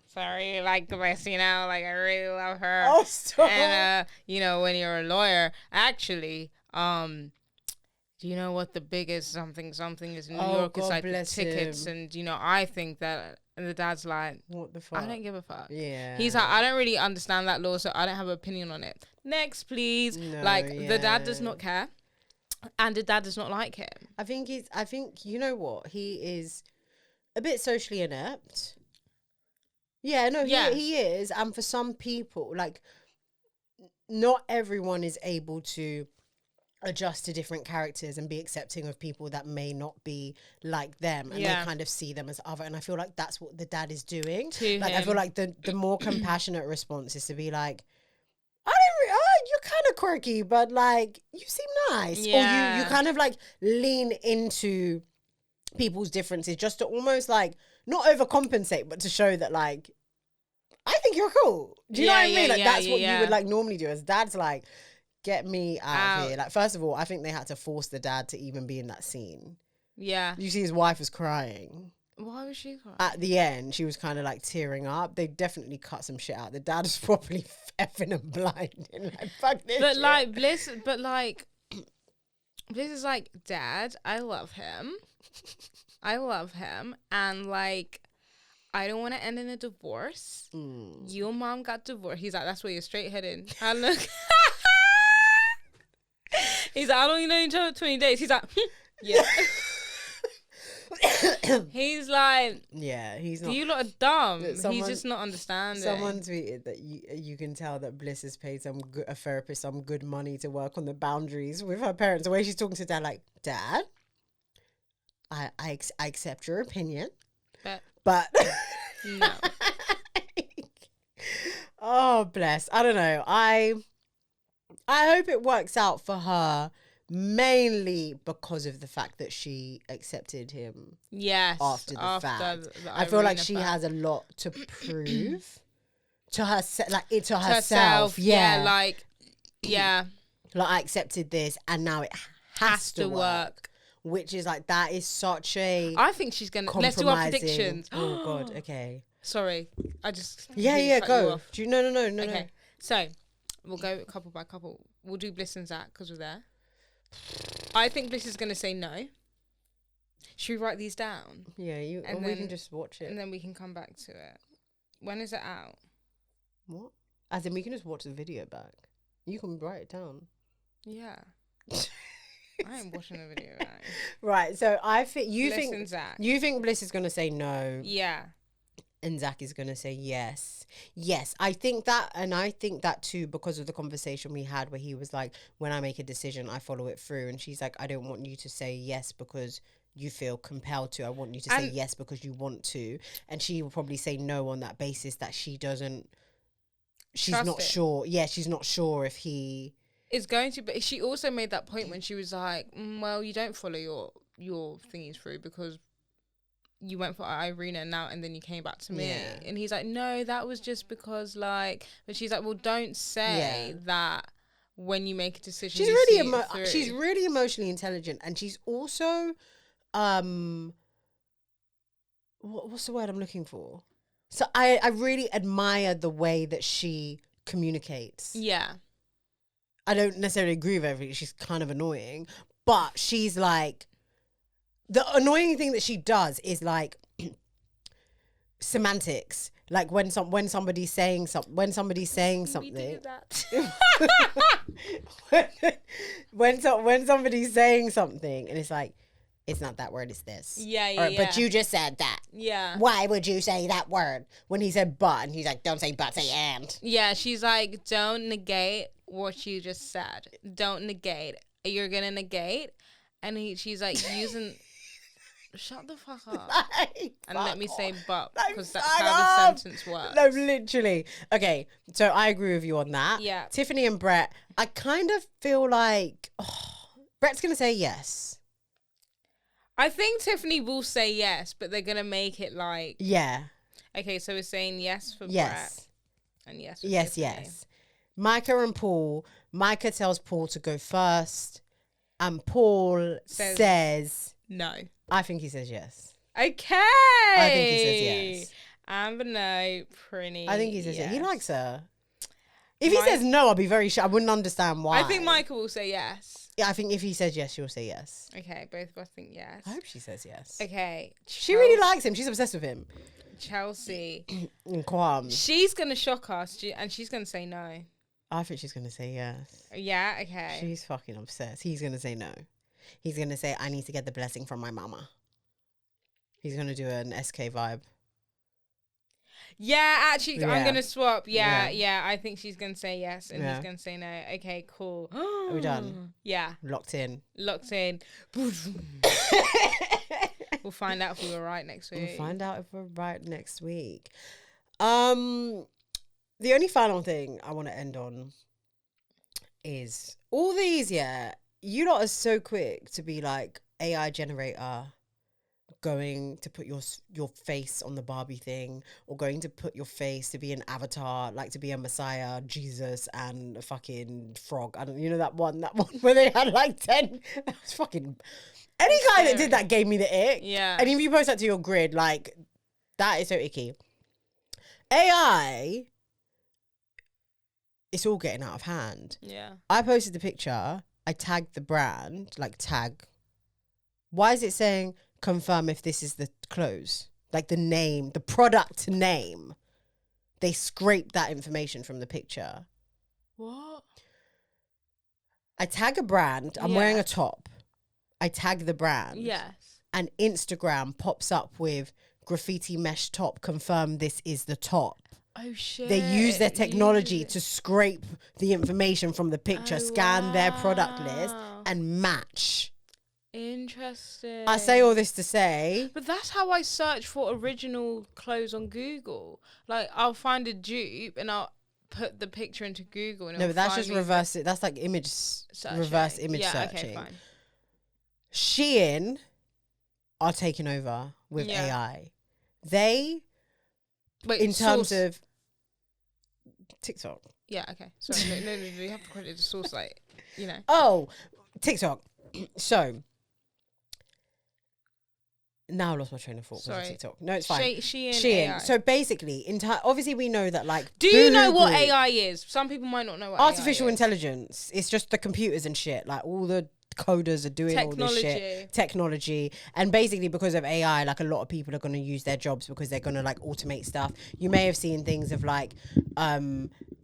sorry, like Bliss, you know, like I really love her. Oh, stop. And you know, when you're a lawyer, actually, do you know what the biggest something is in New York? It's like the tickets, and you know, I think that, and the dad's like, what the fuck? I don't give a fuck. Yeah. He's like, I don't really understand that law, so I don't have an opinion on it. Next, please. No, like the dad does not care, and the dad does not like him. I think you know what, he is a bit socially inept. Yeah, no, he is, and for some people, like, not everyone is able to adjust to different characters and be accepting of people that may not be like them, and they kind of see them as other, and I feel like that's what the dad is doing to like him. I feel like the more compassionate response is to be like, you're kind of quirky, but like you seem nice, or you kind of like lean into people's differences just to almost like not overcompensate, but to show that like I think you're cool. Do you know what I mean? Like that's what you would like normally do. As dad's like, get me out of here. Like, first of all, I think they had to force the dad to even be in that scene. Yeah. You see his wife was crying. Why was she crying? At the end, she was kind of like tearing up. They definitely cut some shit out. The dad was properly effing and blinding. Like, fuck this shit. Like, Bliss, but like, Bliss is like, Dad, I love him. And like, I don't want to end in a divorce. Your mom got divorced. He's like, that's where you're straight headed. And look. He's like, how long you know each other? 20 days. He's like, yeah. He's like, yeah, he's not. You lot are dumb. Someone, he's just not understanding. Someone tweeted that you can tell that Bliss has paid a therapist some good money to work on the boundaries with her parents. The way she's talking to Dad, like, Dad, I accept your opinion, but no. Oh, bless. I don't know. I hope it works out for her. Mainly because of the fact that she accepted him. Yes. After the fact. I feel like she has a lot to prove to herself. Like it to herself. Yeah. Like I accepted this and now it has to work. Which is like, that is such a. I think she's gonna. Let's do our predictions. Oh God. Okay. Sorry, I just. Yeah. Go. Do you? No. Okay. No. So we'll go couple by couple. We'll do Bliss and Zach because we're there. I think Bliss is going to say no. Should we write these down? Yeah, we can just watch it. And then we can come back to it. When is it out? What? As in, we can just watch the video back. You can write it down. Yeah. I ain't watching the video back. Right, so I think Bliss and Zach. You think Bliss is going to say no. Yeah. And Zach is going to say yes. Yes, I think that, and I think that too because of the conversation we had where he was like, when I make a decision, I follow it through. And she's like, I don't want you to say yes because you feel compelled to. I want you to say yes because you want to. And she will probably say no on that basis that she's not sure. Yeah, she's not sure if he is going to. But she also made that point when she was like, well, you don't follow your thingies through because you went for Irina now and then you came back to me. Yeah. And he's like, no, that was just because like, but she's like, well, don't say that when you make a decision. She's really emotionally intelligent, and she's also what's the word I'm looking for? So I really admire the way that she communicates. Yeah. I don't necessarily agree with everything. She's kind of annoying, but she's like, the annoying thing that she does is like semantics. Like when somebody's saying something. We do that. when somebody's saying something and it's like, it's not that word, it's this. Yeah. But you just said that. Yeah. Why would you say that word? When he said but, and he's like, don't say but, say and. Yeah, she's like, don't negate what you just said. Don't negate. You're gonna negate. And she's like using. Shut the fuck up. Let me say but, because that's how the sentence works. No, literally. Okay, so I agree with you on that. Yeah. Tiffany and Brett, I kind of feel like Brett's going to say yes. I think Tiffany will say yes, but they're going to make it like... Yeah. Okay, so we're saying yes for Brett. And yes for Tiffany. Yes. Micah and Paul. Micah tells Paul to go first. And Paul says... No. I think he says yes. Okay. I think he says yes. Amber, no. Prinny, I think he says yes. He likes her. If he says no, I'll be very sure. I wouldn't understand why. I think Micah will say yes. Yeah, I think if he says yes, she'll say yes. Okay, both of us think yes. I hope she says yes. Okay. She really likes him. She's obsessed with him. Chelsea. And Kwam. She's going to shock us and she's going to say no. I think she's going to say yes. Yeah, okay. She's fucking obsessed. He's going to say no. He's going to say, I need to get the blessing from my mama. He's going to do an SK vibe. Yeah, actually, I'm going to swap. Yeah. I think she's going to say yes and he's going to say no. Okay, cool. Are we done? Yeah. Locked in. We'll find out if we were right next week. The only final thing I want to end on is all these, you lot are so quick to be like AI generator going to put your face on the Barbie thing, or going to put your face to be an avatar, like to be a Messiah, Jesus, and a fucking frog. I don't, that one where they had like 10. That was fucking. Any guy that did that gave me the ick. Yeah. And if you post that to your grid, like, that is so icky. AI, it's all getting out of hand. Yeah. I posted the picture I tag the brand, like tag. Why is it saying confirm if this is the clothes? Like the name, the product name. They scrape that information from the picture. What? I tag a brand. I'm wearing a top. I tag the brand. Yes. And Instagram pops up with graffiti mesh top. Confirm this is the top. Oh shit. They use their technology to scrape the information from the picture, scan their product list, and match. Interesting. I say all this to say, but that's how I search for original clothes on Google. Like, I'll find a dupe and I'll put the picture into Google. And no, but that's just reverse it. That's like image searching. Reverse image searching. Okay, fine. Shein are taking over with AI. They, in terms of TikTok. Yeah. Okay. Sorry. No. You have to credit the source, like, you know. Oh, TikTok. So. Now I lost my train of thought. Sorry. TikTok. No, it's fine. Shein. AI. So basically, obviously we know that, like... Do you know what AI is? Some people might not know what artificial AI is. Intelligence. It's just the computers and shit. Like, all the coders are doing all this shit. Technology. And basically, because of AI, like, a lot of people are going to use their jobs because they're going to, like, automate stuff. You may have seen things of, like...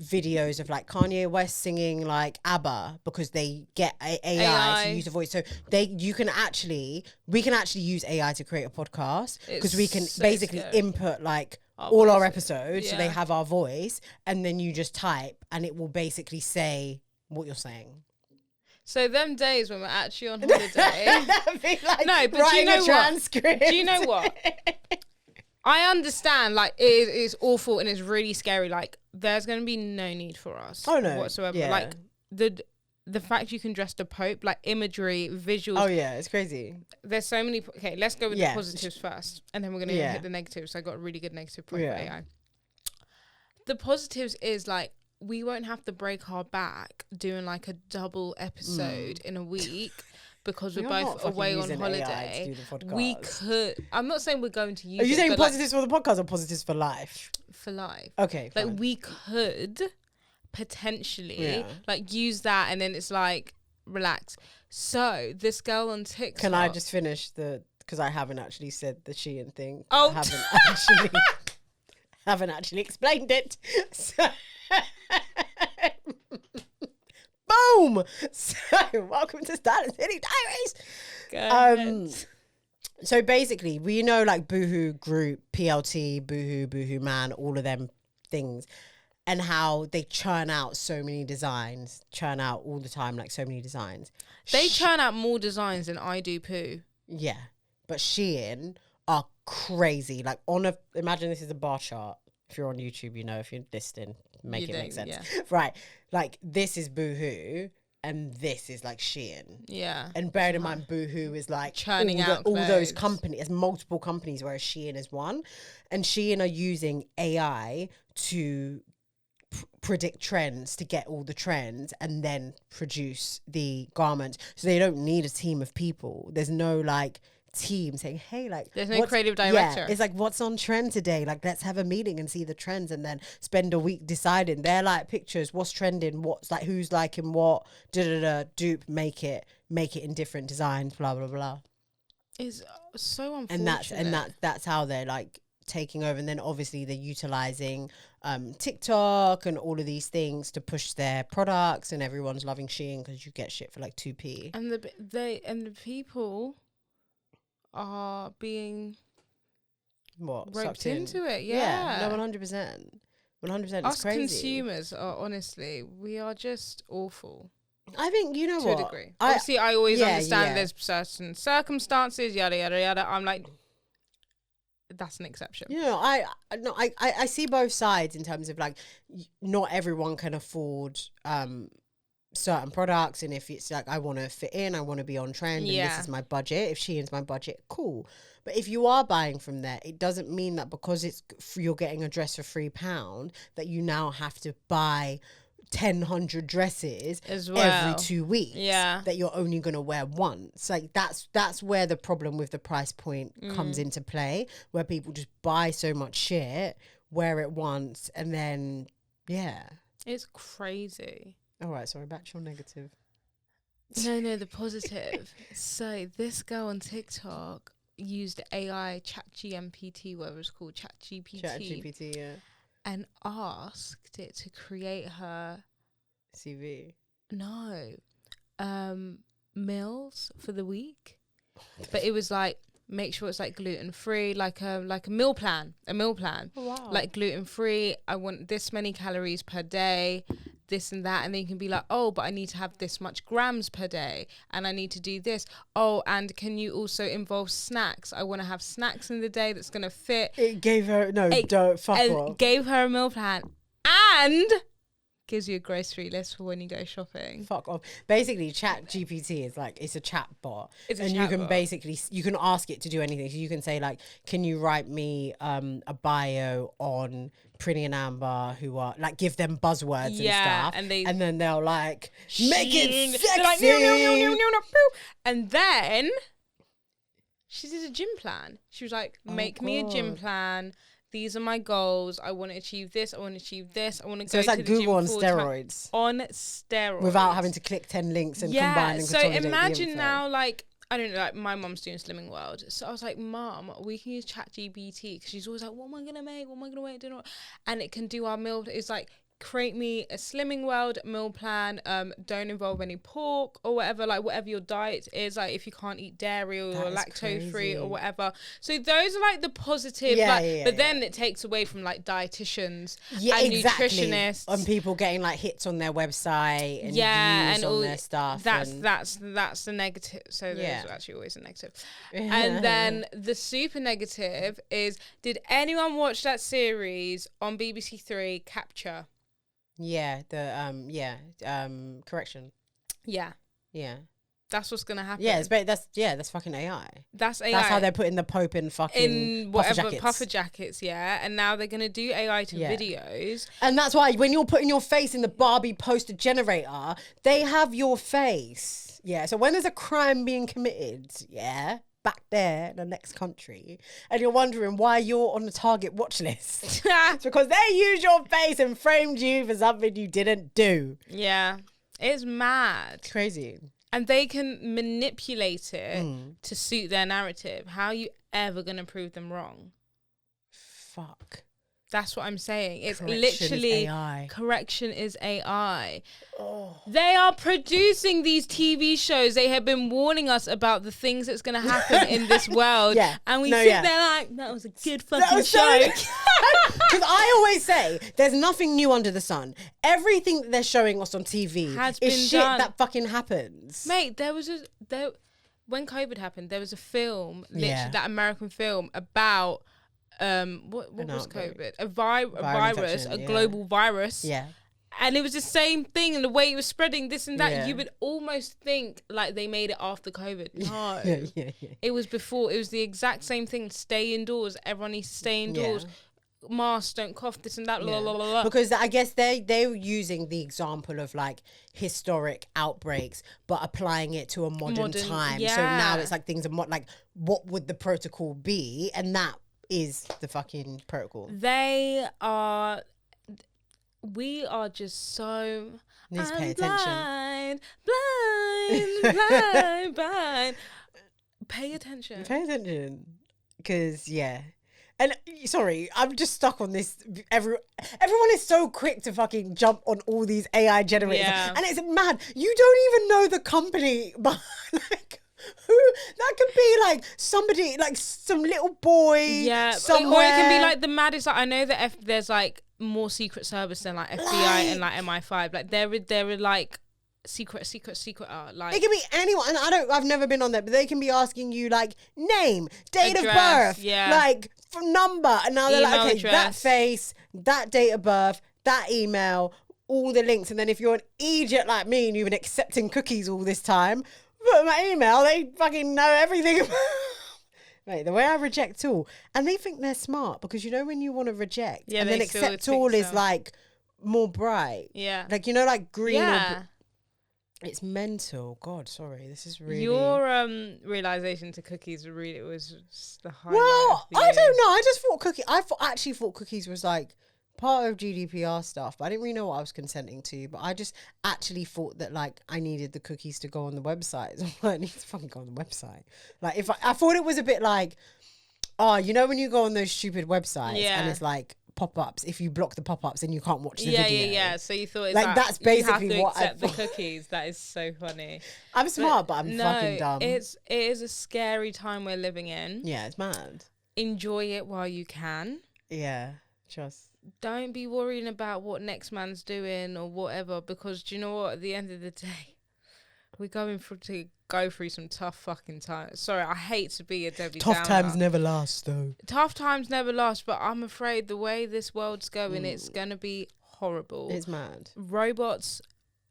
videos of like Kanye West singing like ABBA because they get AI to use a voice. So we can actually use AI to create a podcast because we can basically input like all our episodes so they have our voice, and then you just type and it will basically say what you're saying. So them days when we're actually on holiday, like no, but do you know what? Do you know what? I understand, like, it is awful and it's really scary. Like, there's going to be no need for us whatsoever. Yeah. Like, the fact you can dress the Pope, like, imagery, visuals. Oh, yeah, it's crazy. There's so many... Okay, let's go with the positives first. And then we're going to hit the negatives. I got a really good negative point for AI. The positives is, like, we won't have to break our back doing, like, a double episode in a week... because we're both away on holiday. We could... I'm not saying we're going to use it. Are you saying positives for the podcast or positives for life? For life. Okay, fine. Like, we could potentially, like, use that and then it's like, relax. So, this girl on TikTok... Can I just finish because I haven't actually said the Shein thing. Oh. I haven't actually explained it. So... Boom! So, welcome to Starlet City Diaries. So basically, we know like Boohoo Group, PLT, Boohoo Man, all of them things, and how they churn out so many designs, churn out all the time, like so many designs. They churn out more designs than I do poo. Yeah, but Shein are crazy. Like imagine this is a bar chart. If you're on YouTube, you know, if you're listening, make sense. Yeah. Right. Like, this is Boohoo, and this is, like, Shein. Yeah. And bearing in mind, Boohoo is, like, churning out all those companies. There's multiple companies, whereas Shein is one. And Shein are using AI to predict trends, to get all the trends, and then produce the garments. So they don't need a team of people. There's no, like... team saying, hey, like, there's no creative director. It's like, what's on trend today? Like, let's have a meeting and see the trends and then spend a week deciding. They're like pictures, what's trending, what's like, who's liking what, dupe, make it in different designs, blah blah blah. It's so unfortunate. And that's how they're like taking over. And then obviously they're utilizing TikTok and all of these things to push their products, and everyone's loving Shein because you get shit for like 2p. And the people are being roped into it. No, 100%. 100%. Us it's crazy. Consumers are honestly, we are just awful. I think, you know what? To a degree. Obviously, I always understand there's certain circumstances, yada, yada, yada. I'm like, that's an exception. You know, I see both sides in terms of like, not everyone can afford certain products, and if it's like I want to fit in, I want to be on trend, and this is my budget. If Shein's my budget, cool. But if you are buying from there, it doesn't mean that because you're getting a dress for £3 that you now have to buy 1,000 dresses as well every 2 weeks. Yeah, that you're only gonna wear once. Like that's where the problem with the price point comes into play, where people just buy so much shit, wear it once, and then it's crazy. All right, sorry, back to your negative. No, the positive. So this girl on TikTok used AI, ChatGPT, whatever it's called, ChatGPT, yeah. and asked it to create her CV. Meals for the week. But it was like, make sure it's like gluten free, like a meal plan. Oh, wow. Like gluten free. I want this many calories per day, this and that. And then you can be like, oh, but I need to have this much grams per day, and I need to do this. Oh, and can you also involve snacks? I want to have snacks in the day that's gonna fit. It gave her Gave her a meal plan and gives you a grocery list for when you go shopping. Fuck off. Basically, ChatGPT is like, it's a chat bot. You can basically, you can ask it to do anything. So you can say like, can you write me a bio on Prinny and Amber, who are like, give them buzzwords and stuff. And then they'll like, make it sexy. Like, no. And then she did a gym plan. She was like, make me a gym plan. These are my goals. I want to achieve this. I want to achieve this. I want to go to the gym. So it's like Google on steroids. On steroids. Without having to click 10 links and combine and consolidate. So imagine now, like, I don't know, like my mom's doing Slimming World. So I was like, Mom, we can use ChatGPT, because she's always like, what am I going to make? What am I going to make dinner? And it can do our meal. It's like, create me a Slimming World meal plan. Don't involve any pork or whatever, like whatever your diet is, like if you can't eat dairy or lactose free or whatever. So those are like the positive, but then it takes away from like dietitians and nutritionists and people getting like hits on their website and views and all their stuff. That's the negative. So there's actually always a negative. And then the super negative is, did anyone watch that series on BBC Three, Capture? Yeah, correction. Yeah. That's what's gonna happen. Yeah, that's fucking AI. That's AI. That's how they're putting the Pope in fucking puffer jackets. Yeah, and now they're gonna do AI to videos. And that's why when you're putting your face in the Barbie poster generator, they have your face. Yeah. So when there's a crime being committed, back there in the next country, and you're wondering why you're on the target watch list, it's because they used your face and framed you for something you didn't do. Yeah, it's mad. It's crazy. And they can manipulate it to suit their narrative. How are you ever going to prove them wrong? Fuck. That's what I'm saying. It's correction is AI. Oh. They are producing these TV shows. They have been warning us about the things that's going to happen in this world. And we sit there like, that was a good fucking show. Because I always say, there's nothing new under the sun. Everything that they're showing us on TV is shit that fucking happens. Mate, when COVID happened, there was a film, literally that American film about... what was COVID? A virus, a global virus. Yeah. And it was the same thing, and the way it was spreading, this and that. Yeah. You would almost think like they made it after COVID. No. It was before. It was the exact same thing. Stay indoors. Everyone needs to stay indoors. Masks, don't cough, this and that, blah, blah, blah, blah. Because I guess they're using the example of like historic outbreaks, but applying it to a modern time. Yeah. So now it's like things are like, what would the protocol be? And that is the fucking protocol. We are just so need to pay attention. Blind. Pay attention. Because and sorry, I'm just stuck on this. Everyone is so quick to fucking jump on all these AI generators, and it's mad. You don't even know the company, but like, who that could be, like somebody, like some little boy somewhere. Or it can be like the maddest. Like, I know that there's like more Secret Service than like FBI and like MI5. Like there are like secret like, it can be anyone. And I've never been on that, but they can be asking you like name, date of birth, like number, and now they're like, okay, address, that face, that date of birth, that email, all the links. And then if you're an idiot like me and you've been accepting cookies all this time, put my email, they fucking know everything about. Mate, the way I reject all, and they think they're smart, because you know when you want to reject, and then accept all is like more bright, like, you know, like green or it's mental. God, sorry, this is really your realization to cookies. Was just the highlight. Well, I don't know. I just thought actually thought cookies was like part of GDPR stuff, but I didn't really know what I was consenting to. But I just actually thought that like I needed the cookies to go on the website. So I need to fucking go on the website. Like if I thought it was a bit like, oh, you know when you go on those stupid websites and it's like pop-ups, if you block the pop-ups then you can't watch the video. Yeah. So you thought it's like that's basically you have to what accept the cookies. That is so funny. I'm smart, but I'm fucking dumb. It is a scary time we're living in. Yeah, it's mad. Enjoy it while you can. Yeah, just don't be worrying about what next man's doing or whatever, because do you know what? At the end of the day, we're going to go through some tough fucking times. Sorry, I hate to be a Debbie Downer. Tough times never last, though. Tough times never last, but I'm afraid the way this world's going, it's going to be horrible. It's mad. Robots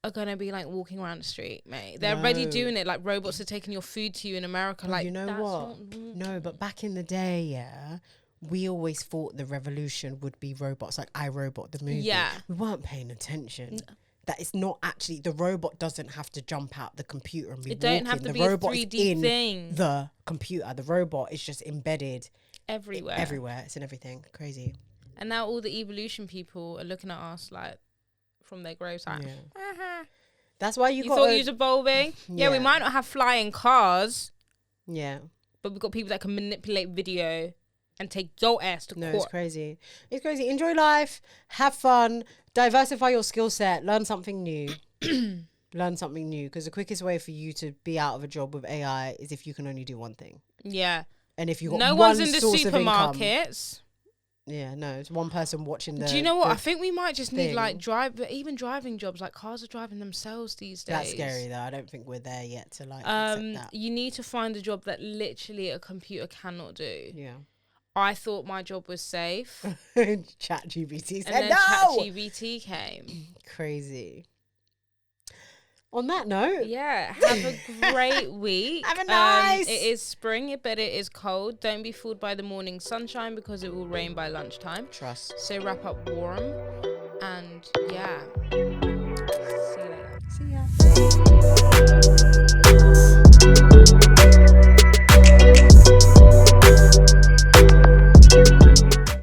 are going to be like walking around the street, mate. They're already doing it. Like robots are taking your food to you in America. Like, you know what? No, but back in the day, yeah, we always thought the revolution would be robots, like iRobot, the movie. Yeah. We weren't paying attention. That it's not actually, the robot doesn't have to jump out the computer and be walking. It don't have to be a 3D thing. The computer. The robot is just embedded everywhere. Everywhere. It's in everything. Crazy. And now all the evolution people are looking at us like from their graves like, That's why you thought you was evolving? Yeah, we might not have flying cars. Yeah. But we've got people that can manipulate video and take your ass to court. It's crazy. It's crazy. Enjoy life. Have fun. Diversify your skill set. Learn something new. Learn something new. Because the quickest way for you to be out of a job with AI is if you can only do one thing. Yeah. And if you got no one one's in the source supermarkets. Yeah, no, it's one person watching the. Do you know what? I think we might just need like even driving jobs. Like cars are driving themselves these days. That's scary though. I don't think we're there yet to like accept that. You need to find a job that literally a computer cannot do. Yeah. I thought my job was safe. ChatGPT said and then no. ChatGPT came. Crazy. On that note, yeah, have a great week. Have a nice. It is spring, but it is cold. Don't be fooled by the morning sunshine because it will rain by lunchtime. Trust. So wrap up warm, and yeah.